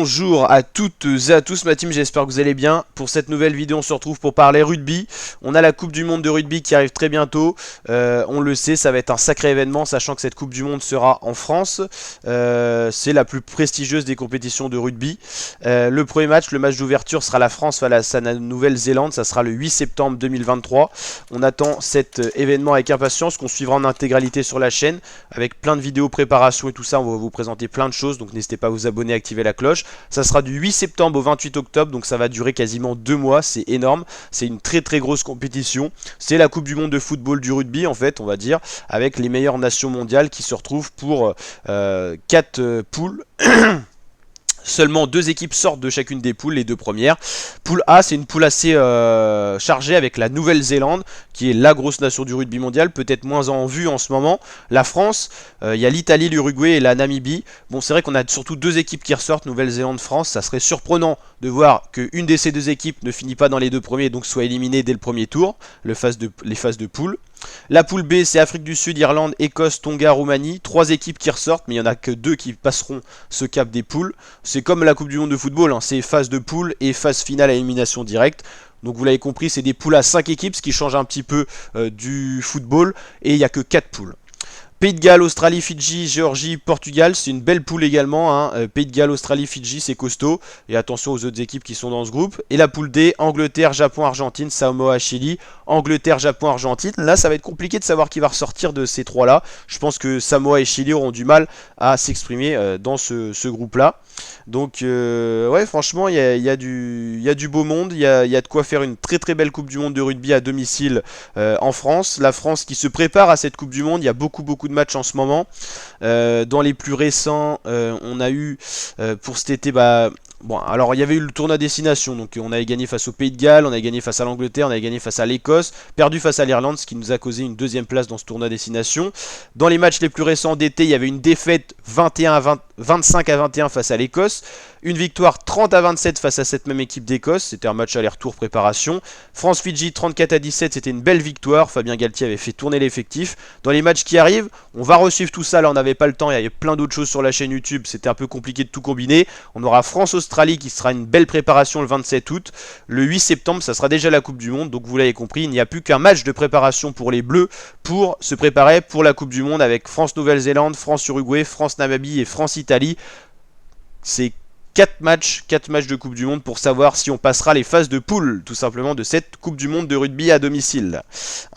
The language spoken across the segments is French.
Bonjour à toutes et à tous ma team, j'espère que vous allez bien. Pour cette nouvelle vidéo on se retrouve pour parler rugby. On a la coupe du monde de rugby qui arrive très bientôt. On le sait, ça va être un sacré événement, sachant que cette coupe du monde sera en France. C'est la plus prestigieuse des compétitions de rugby. Le premier match, le match d'ouverture, sera la France face à la Nouvelle-Zélande. Ça sera le 8 septembre 2023. On attend cet événement avec impatience, qu'on suivra en intégralité sur la chaîne, avec plein de vidéos préparation et tout ça. On va vous présenter plein de choses, donc n'hésitez pas à vous abonner, à activer la cloche. Ça sera du 8 septembre au 28 octobre, donc ça va durer quasiment 2 mois, c'est énorme. C'est une très grosse compétition. C'est la coupe du monde de football du rugby en fait, on va dire, avec les meilleures nations mondiales qui se retrouvent pour 4 poules. Seulement 2 équipes sortent de chacune des poules, les 2 premières. Poule A, c'est une poule assez chargée avec la Nouvelle-Zélande, qui est la grosse nation du rugby mondial, peut-être moins en vue en ce moment. La France, il y a l'Italie, l'Uruguay et la Namibie. Bon, c'est vrai qu'on a surtout 2 équipes qui ressortent, Nouvelle-Zélande, France. Ça serait surprenant de voir qu'une de ces 2 équipes ne finit pas dans les 2 premiers et donc soit éliminée dès le premier tour, les phases de poule. La poule B, c'est Afrique du Sud, Irlande, Écosse, Tonga, Roumanie. 3 équipes qui ressortent, mais il n'y en a que 2 qui passeront ce cap des poules. C'est comme la Coupe du Monde de football, hein. C'est phase de poule et phase finale à élimination directe. Donc vous l'avez compris, c'est des poules à 5 équipes, ce qui change un petit peu du football. Et il n'y a que 4 poules. Pays de Galles, Australie, Fidji, Géorgie, Portugal, c'est une belle poule également, hein. Pays de Galles, Australie, Fidji, c'est costaud. Et attention aux autres équipes qui sont dans ce groupe. Et la poule D, Angleterre, Japon, Argentine, Samoa, Chili. Angleterre, Japon, Argentine. Là, ça va être compliqué de savoir qui va ressortir de ces 3-là. Je pense que Samoa et Chili auront du mal à s'exprimer dans ce groupe-là. Donc, ouais, franchement, il y a du beau monde. Il y a de quoi faire une très belle Coupe du Monde de rugby à domicile en France. La France qui se prépare à cette Coupe du Monde. Il y a beaucoup de matchs en ce moment. Dans les plus récents, on a eu pour cet été, bon, alors il y avait eu le tournoi destination, donc on avait gagné face au Pays de Galles, on avait gagné face à l'Angleterre, on avait gagné face à l'Écosse, perdu face à l'Irlande, ce qui nous a causé une 2e place dans ce tournoi destination. Dans les matchs les plus récents d'été, il y avait une défaite 25 à 21 face à l'Écosse, une victoire 30 à 27 face à cette même équipe d'Écosse, c'était un match aller-retour préparation. France-Fidji 34 à 17, c'était une belle victoire, Fabien Galtier avait fait tourner l'effectif. Dans les matchs qui arrivent, on va resuivre tout ça, là on n'avait pas le temps, il y avait plein d'autres choses sur la chaîne YouTube, c'était un peu compliqué de tout combiner. On aura France-Australie qui sera une belle préparation le 27 août. Le 8 septembre, ça sera déjà la Coupe du Monde, donc vous l'avez compris, il n'y a plus qu'un match de préparation pour les Bleus pour se préparer pour la Coupe du Monde avec France-Nouvelle-Zélande, France-Uruguay, France-Namibie et France-Italie. C'est 4 matchs de Coupe du Monde pour savoir si on passera les phases de poule, tout simplement, de cette Coupe du Monde de rugby à domicile.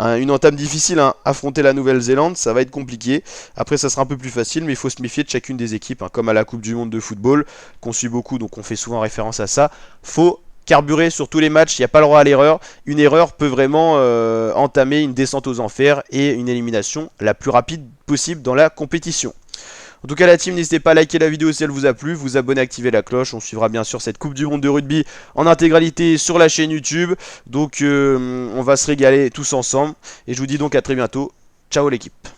Une entame difficile, hein. Affronter la Nouvelle-Zélande, ça va être compliqué. Après, ça sera un peu plus facile, mais il faut se méfier de chacune des équipes, hein, comme à la Coupe du Monde de football, qu'on suit beaucoup, donc on fait souvent référence à ça. Faut carburer sur tous les matchs, il n'y a pas le droit à l'erreur. Une erreur peut vraiment entamer une descente aux enfers et une élimination la plus rapide possible dans la compétition. En tout cas la team, n'hésitez pas à liker la vidéo si elle vous a plu, vous abonner, activer la cloche. On suivra bien sûr cette Coupe du Monde de rugby en intégralité sur la chaîne YouTube. Donc on va se régaler tous ensemble. Et je vous dis donc à très bientôt. Ciao l'équipe.